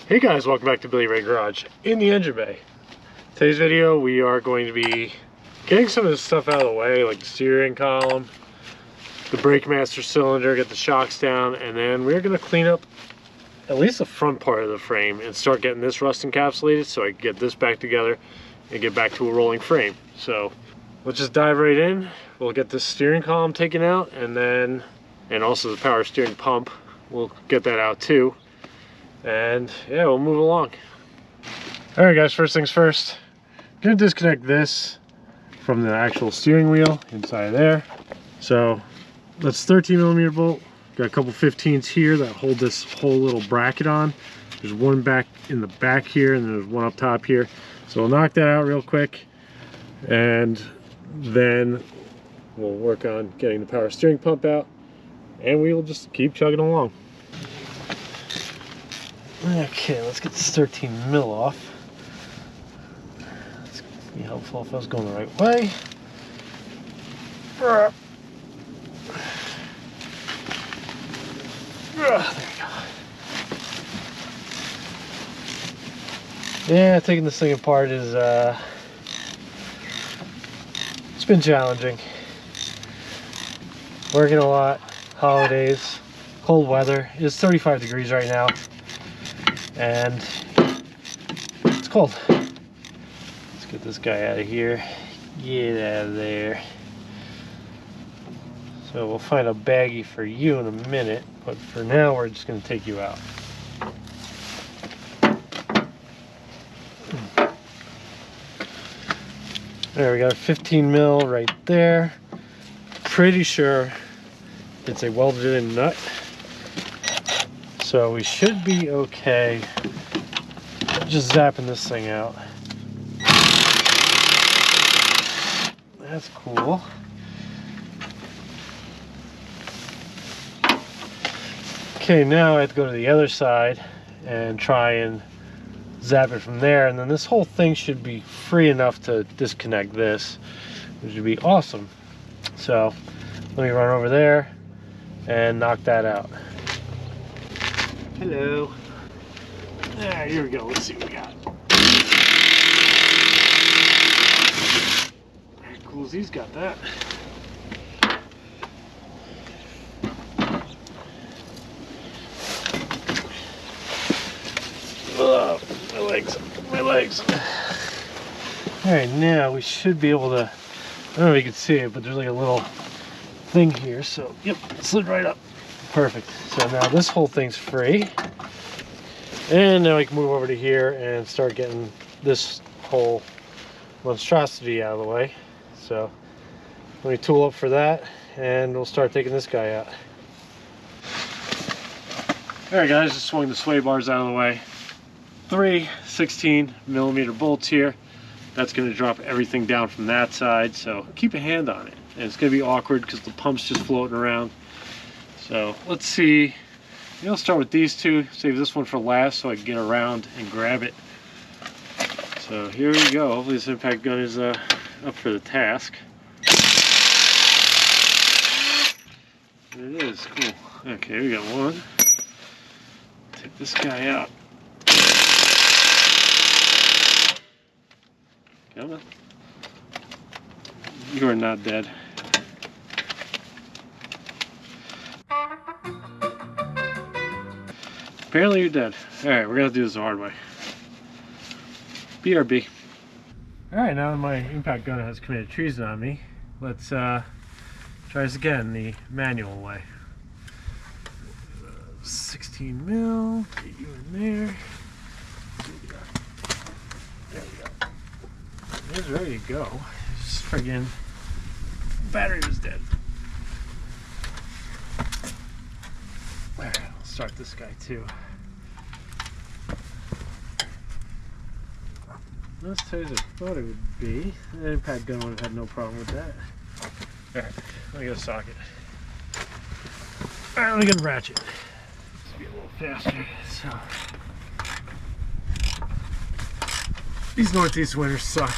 Hey guys, welcome back to Billy Ray Garage in the engine bay. Today's video we are going to be getting some of this stuff out of the way, like the steering column, the brake master cylinder, get the shocks down, and then we're going to clean up at least the front part of the frame and start getting this rust encapsulated so I can get this back together and get back to a rolling frame. So let's just dive right in. We'll get this steering column taken out, and also the power steering pump, we'll get that out too. And yeah, we'll move along. All right guys, first things first, I'm gonna disconnect this from the actual steering wheel inside of there. So that's 13mm bolt. Got a couple 15s here that hold this whole little bracket on. There's one back in the back here, and there's one up top here. So we'll knock that out real quick, and then we'll work on getting the power steering pump out, and we will just keep chugging along. Okay, let's get this 13mm off. It's gonna be helpful if I was going the right way. There we go. Yeah, taking this thing apart is it's been challenging. Working a lot, holidays, cold weather. It's 35 degrees right now, and it's cold. Let's get this guy out of here. Get out of there. So we'll find a baggie for you in a minute, but for now we're just going to take you out. There, we got a 15mm right there. Pretty sure it's a welded in nut, so we should be okay. Just zapping this thing out. That's cool. Okay, now I have to go to the other side and try and zap it from there, and then this whole thing should be free enough to disconnect this, which would be awesome. So let me run over there and knock that out. Hello. There, here we go. Let's see what we got. Very cool. He's got that. Oh, my legs. All right, now we should be able to, I don't know if you can see it, but there's like a little thing here. So, yep, it slid right up. Perfect. So now this whole thing's free. And now we can move over to here and start getting this whole monstrosity out of the way. So let me tool up for that, and we'll start taking this guy out. All right guys, just swung the sway bars out of the way. 3 16mm bolts here. That's going to drop everything down from that side, so keep a hand on it. And it's going to be awkward because the pump's just floating around. So let's see. Maybe I'll start with these two, save this one for last so I can get around and grab it. So here we go. Hopefully this impact gun is up for the task. There it is. Cool. Okay, we got one. Take this guy out. Come on. You are not dead. Apparently you're dead. Alright, we're gonna do this the hard way. BRB. Alright, now that my impact gun has committed treason on me, let's try this again the manual way. 16mm, get you in there. There we go. It's ready to go. Just friggin' battery was dead. Alright, I'll start this guy too. Not as tight as I thought it would be. The impact gun would have had no problem with that. Alright, let me get a socket. Alright, let me get a ratchet. Let's be a little faster. So these Northeast winters suck.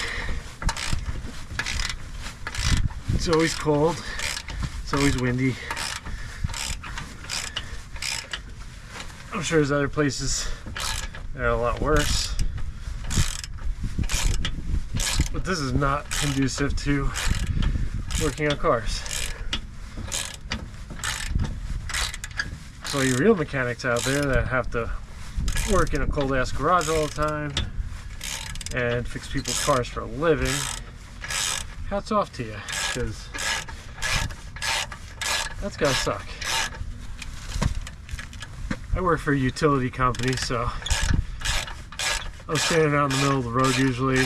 It's always cold. It's always windy. I'm sure there's other places They're a lot worse. But this is not conducive to working on cars. So you real mechanics out there that have to work in a cold ass garage all the time and fix people's cars for a living, hats off to you, because that's gotta suck. I work for a utility company, so I'm standing out in the middle of the road usually,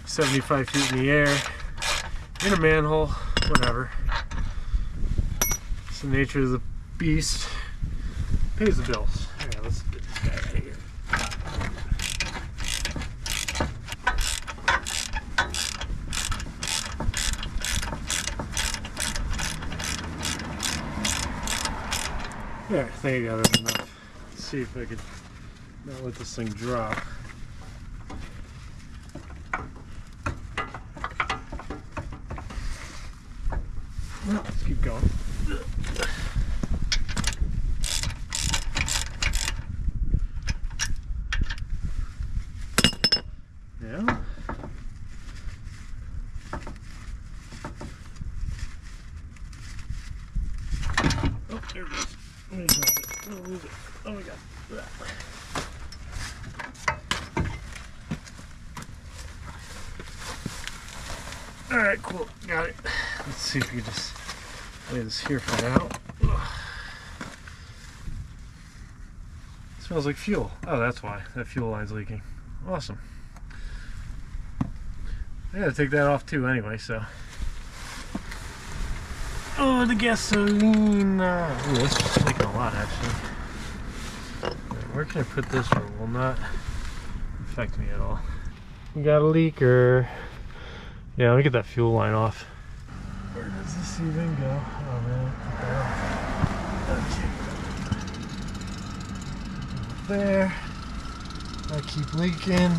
75 feet in the air, in a manhole, whatever. It's the nature of the beast. Pays the bills. Alright, let's get this guy out of here. There, I think I got it enough. Let's see if I can not let this thing drop. Well, let's keep going. Yeah. Oh, there it is. Let me drop it. Oh, lose it. Oh my god. Alright, cool. Got it. Let's see if we can just lay this here for now. Ugh. Smells like fuel. Oh, that's why. That fuel line's leaking. Awesome. I gotta take that off too anyway, so. Oh, the gasoline. Ooh, that's leaking a lot actually. Where can I put this where it will not affect me at all? We got a leaker. Yeah, let me get that fuel line off. Where does this even go? Oh man, okay. There. I keep leaking.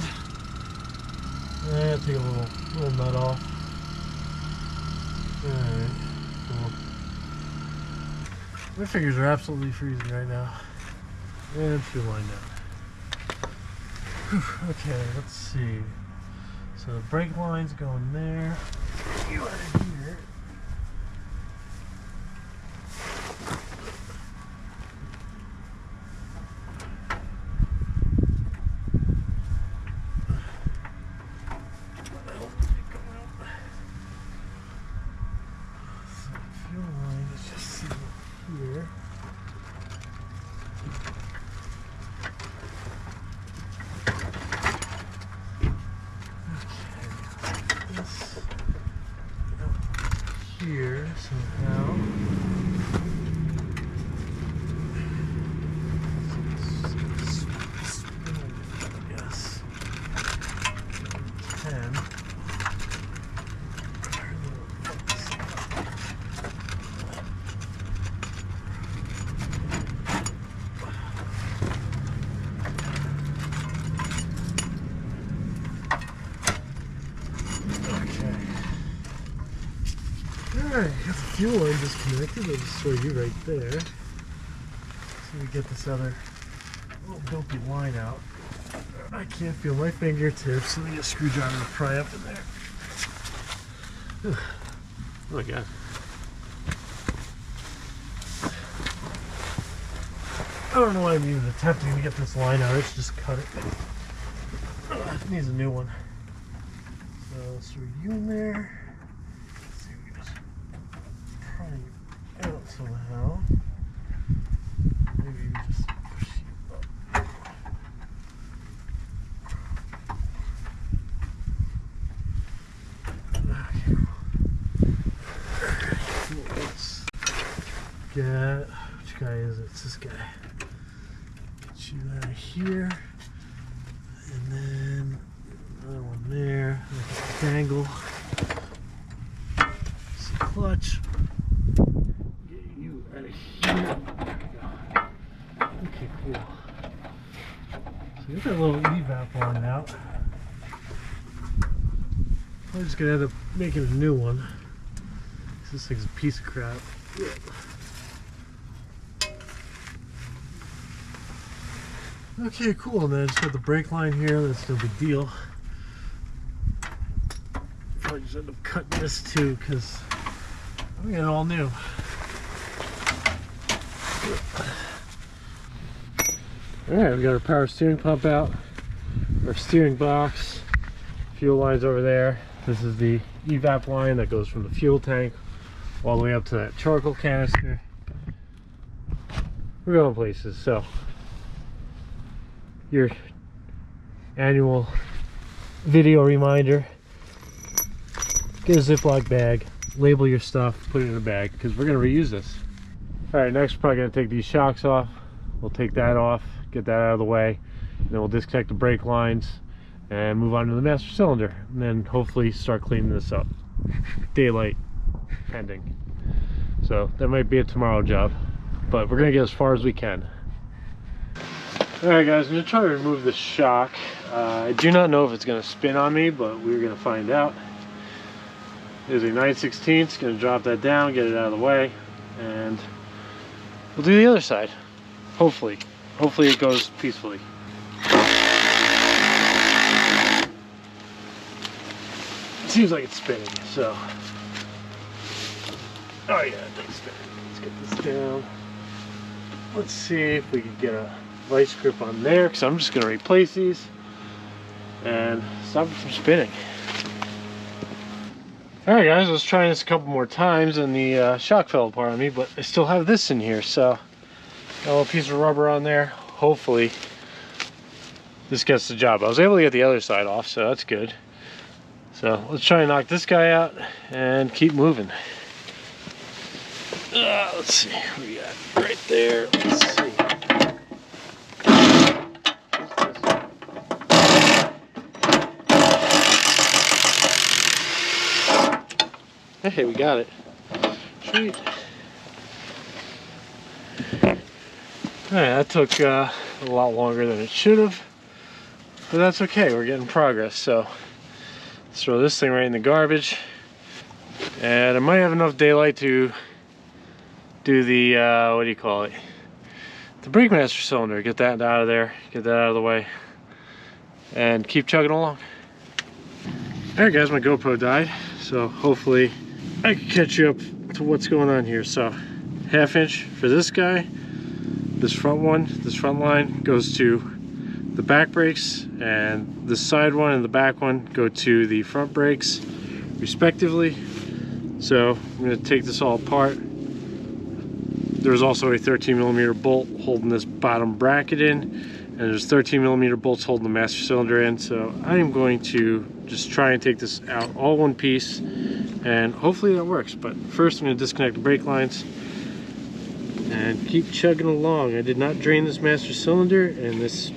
Take a little nut off. Alright, cool. My fingers are absolutely freezing right now. And fuel line down. Whew, okay, let's see. So the brake line's going there. You out of here. Here somehow. Yes. 10. Alright, got the fuel line disconnected. I'll just show you right there. So we get this other little dopey line out. I can't feel my fingertips, so we get a screwdriver to pry up in there. Oh my god. I don't know why I'm even attempting to get this line out. It's just cut it. It needs a new one. So let's throw you in there. Out somehow. Maybe you just push you up. Okay. Let's get, which guy is it? It's this guy. Get you out of here. And then another one there. Dangle. It's a clutch. Okay, cool. So you got that little evap line out. I'm just gonna end up making a new one. This thing's a piece of crap. Okay, cool. And then I just got the brake line here. That's no big deal. Probably just end up cutting this too because I'm getting all new. Alright, we got our power steering pump out, our steering box, fuel lines over there. This is the evap line that goes from the fuel tank all the way up to that charcoal canister. We're going places, so your annual video reminder: get a Ziploc bag, label your stuff, put it in a bag, because we're going to reuse this. Alright, next we're probably going to take these shocks off. We'll take that off, get that out of the way, and then we'll disconnect the brake lines and move on to the master cylinder, and then hopefully start cleaning this up. Daylight pending. So that might be a tomorrow job, but we're gonna get as far as we can. Alright guys, I'm gonna try to remove the shock. I do not know if it's gonna spin on me, but we're gonna find out. There's a 9/16, gonna drop that down, get it out of the way, and we'll do the other side. Hopefully it goes peacefully. It seems like it's spinning, so. Oh yeah, it does spin. Let's get this down. Let's see if we can get a vice grip on there, because I'm just going to replace these and stop it from spinning. Alright guys, I was trying this a couple more times and the shock fell apart on me, but I still have this in here, so got a little piece of rubber on there. Hopefully this gets the job. I was able to get the other side off, so that's good. So let's try and knock this guy out and keep moving. Let's see, what we got right there. Let's see. Hey, we got it. Sweet. Alright, that took a lot longer than it should have, but that's okay, we're getting progress. So let's throw this thing right in the garbage, and I might have enough daylight to do the what do you call it, the brake master cylinder. Get that out of there, get that out of the way, and keep chugging along. Alright guys, my GoPro died, so hopefully I can catch you up to what's going on here. So 1/2 inch for this guy. This front line goes to the back brakes, and the side one and the back one go to the front brakes respectively. So I'm going to take this all apart. There's also a 13mm bolt holding this bottom bracket in, and there's 13mm bolts holding the master cylinder in. So I am going to just try and take this out all one piece, and hopefully that works. But first I'm going to disconnect the brake lines and keep chugging along. I did not drain this master cylinder, and this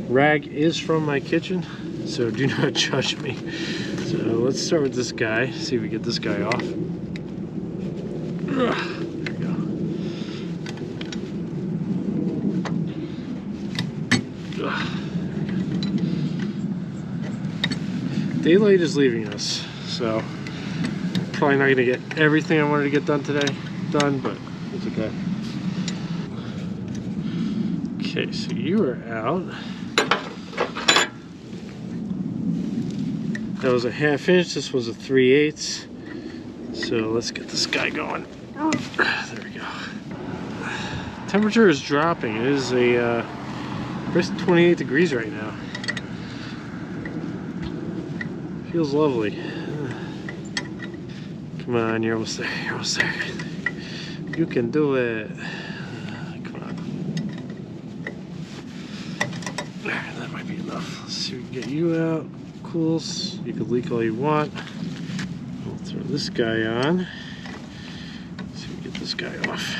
rag is from my kitchen, so do not judge me. So let's start with this guy, see if we get this guy off. There we go. Daylight is leaving us, so probably not gonna get everything I wanted to get done today done, but it's okay. Okay, so you are out. That was a 1/2 inch, this was a 3/8. So let's get this guy going. There we go. Temperature is dropping. It is a crisp 28 degrees right now. Feels lovely. Come on, you're almost there, you're almost there. You can do it. That might be enough. Let's see if we can get you out. Cool. You can leak all you want. We'll throw this guy on. Let's see if we can get this guy off.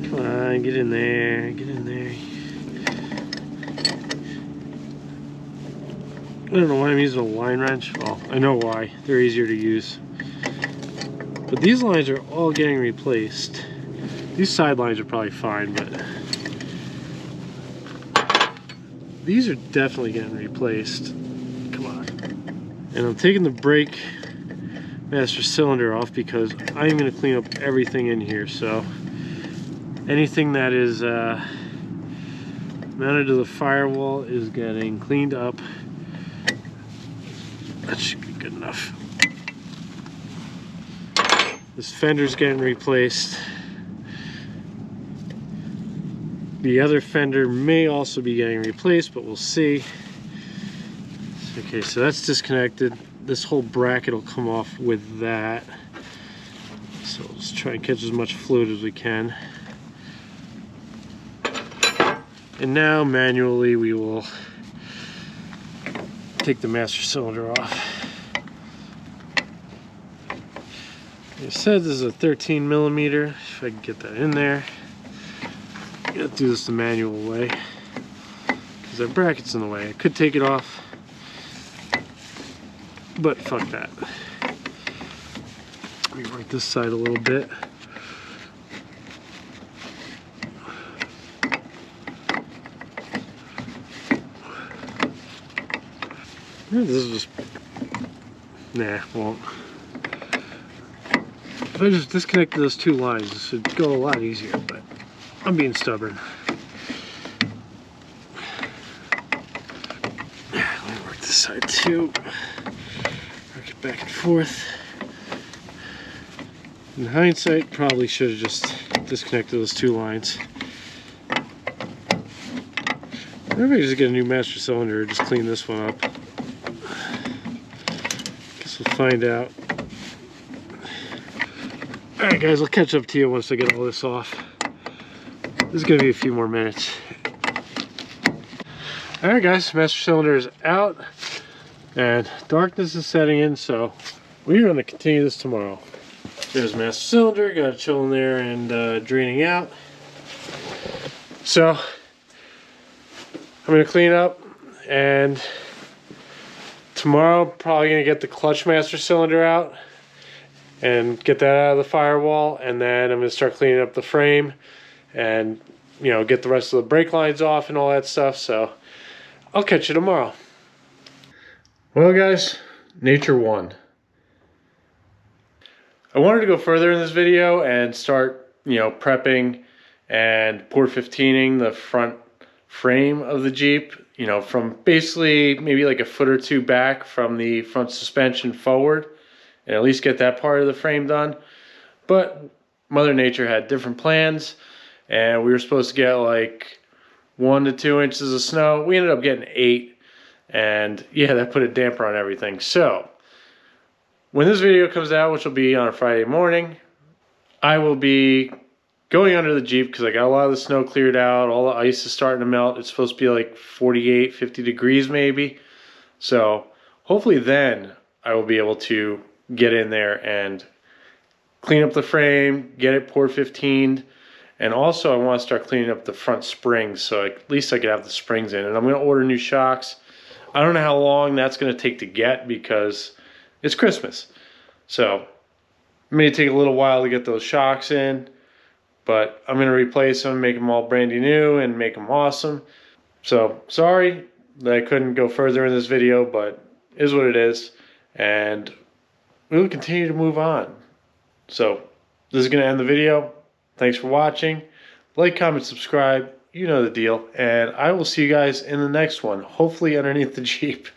Come on, get in there. Get in there. I don't know why I'm using a line wrench. Well, I know why. They're easier to use. But these lines are all getting replaced. These side lines are probably fine, but these are definitely getting replaced. Come on. And I'm taking the brake master cylinder off because I'm going to clean up everything in here. So anything that is mounted to the firewall is getting cleaned up. That should be good enough. This fender's getting replaced. The other fender may also be getting replaced, but we'll see. Okay, so that's disconnected. This whole bracket will come off with that. So let's try and catch as much fluid as we can. And now manually we will take the master cylinder off. It said this is a 13 millimeter. If I can get that in there. I'm gonna do this the manual way because that bracket's in the way. I could take it off, but fuck that. Let me work this side a little bit. This is just, nah, won't. If I just disconnected those two lines, this would go a lot easier, but I'm being stubborn. Let me work this side too. Work it back and forth. In hindsight, probably should have just disconnected those two lines. Maybe just get a new master cylinder or just clean this one up. Guess we'll find out. Alright guys, I'll catch up to you once I get all this off. This is going to be a few more minutes. Alright guys, master cylinder is out and darkness is setting in, so we're going to continue this tomorrow. There's master cylinder, got it chilling there and draining out. So I'm going to clean up, and tomorrow probably going to get the clutch master cylinder out and get that out of the firewall, and then I'm going to start cleaning up the frame and, you know, get the rest of the brake lines off and all that stuff. So I'll catch you tomorrow. Well guys, nature won. I wanted to go further in this video and start, you know, prepping and port 15ing the front frame of the Jeep, you know, from basically maybe like a foot or two back from the front suspension forward, and at least get that part of the frame done. But Mother Nature had different plans, and we were supposed to get like 1 to 2 inches of snow. We ended up getting 8, and yeah, that put a damper on everything. So when this video comes out, which will be on a Friday morning, I will be going under the Jeep because I got a lot of the snow cleared out. All the ice is starting to melt. It's supposed to be like 48, 50 degrees maybe. So hopefully then I will be able to get in there and clean up the frame, get it port 15'd. And also I want to start cleaning up the front springs, so at least I could have the springs in. And I'm going to order new shocks. I don't know how long that's going to take to get because it's Christmas. So it may take a little while to get those shocks in, but I'm going to replace them, make them all brand new and make them awesome. So sorry that I couldn't go further in this video, but it is what it is. And we will continue to move on. So this is going to end the video. Thanks for watching. Like, comment, subscribe. You know the deal. And I will see you guys in the next one, hopefully underneath the Jeep.